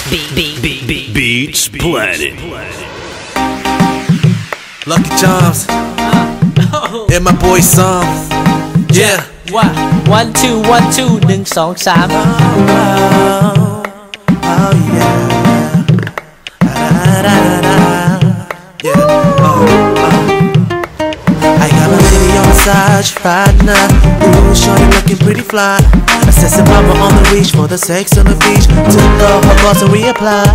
Beats Planet. LuckyCharmz and my boy Som. Yeah. 1 2 1 2 1 2 3 Oh yeah. I got my lady on massage right now. Ooh, shorty looking pretty fly. Assessing mama on the reach for the sex on the beach. Took off her clothes and reapplied.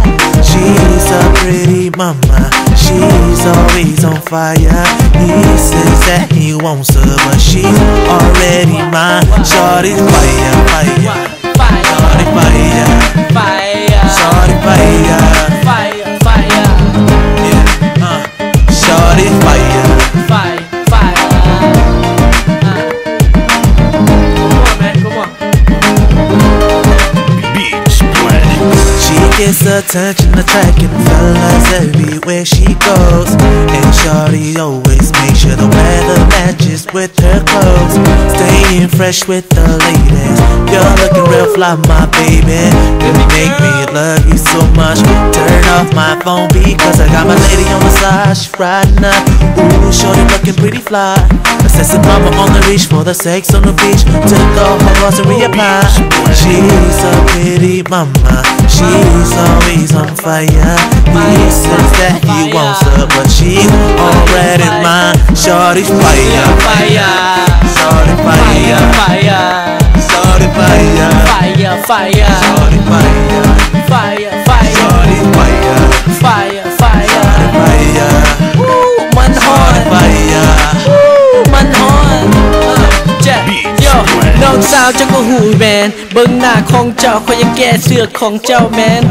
She's a pretty mama. She's always on fire. He says that he wants her, but she's already mine. Shorty's fire, fire. Shorty fire, fire, shorty fire, fire, fire, yeah, shorty fire, fire, fire. Come on, man, come on. Beats Planet. She gets attention, attracting fellas everywhere she goes. And shorty always makes sure the weather matches with her clothes. Staying fresh with the ladies. You're looking real fly, my baby. You make me love you so much. Turn off my phone because I got my lady on massage right now. Ooh, shorty looking pretty fly. Assessing mama on the reach for the sex on the beach. Took off her clothes and reapplied. She's a pretty mama. She's always on fire. He says that he wants her, but she's already mine. Shorty fire, Fire, shorty fire, fire, shorty fire, fire, fire, shorty fire, fire, fire, shorty fire, fire, fire. fire, มันฮอน fire. มันฮอนแจ๊โยน้องสาวเจ้าก็หูแมนเบิ่งหน้าของเจ้าคอยยังแก้เสื้อของเจ้าแมน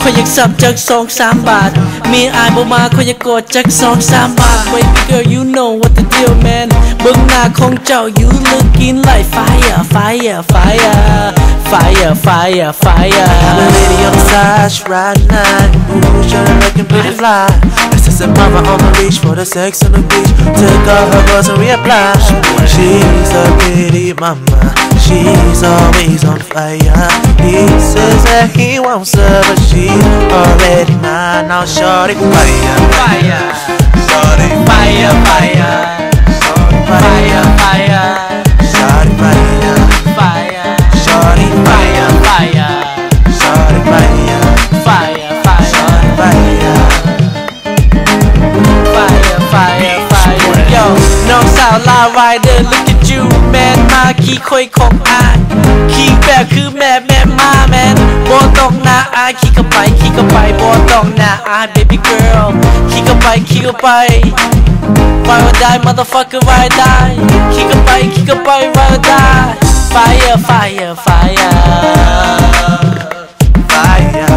คอยยังสับจัก2-3 บาทมีอายบ่มาคอยยังกดจัก2-3 บาท Baby girl you know what the deal man เบิ่งหน้าของเจ้า you looking like fire fire fire fire fire fire I'm a lady on the side right now. Ooh, shorty looking pretty fly. Assessing mama on the reach for the sex on the beach. Took off her clothes and reapplied. She's a pretty mama. She's always on fire. He says that he wants her, but she's already mine. Now shorty fire, fire shorty fire fire fire fire shorty fire, fire shorty fire, fire shorty fire, fire fire shorty fire. fire fire fire yo น้องสาวลาไรเดอร์ look at you man มาขี้คุยของอายขี้แบบคือแม่มาแมนบ่ต้องหน้าอายขี้เข้าไปบ่ต้องหน้าอาย baby girl ขี้เข้าไปride or die motherfucker ride or die ขี้เข้าไปride or die fire fire fire Fire,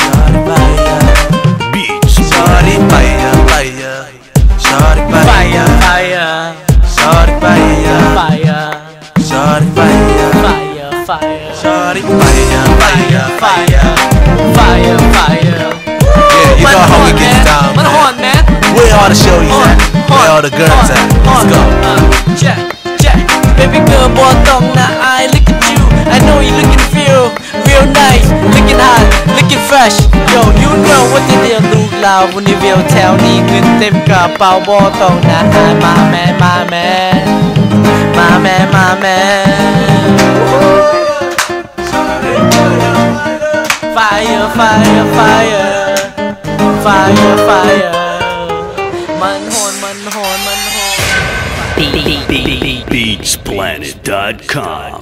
shorty fire, Beats shorty fire, fire, shorty fire, fire shorty fire, fire shorty fire, fire fire shorty fire, fire, fire. fire fire Yeah, you know how we get down, มัน man. ฮอนแมน Where all the shorties at? Where all the girls at? Let's go. Jack baby girl บ่ต้องหน้าอาย look at you I know you looking real nice looking hot looking fresh yo you know what the deal ลูกเราวันนี้เวลแถวนี้เงินเต็มกระเป๋าบ่ต้องหน้าอายมาแม่fire fire fire fire fire มันฮอนBeatsplanet.com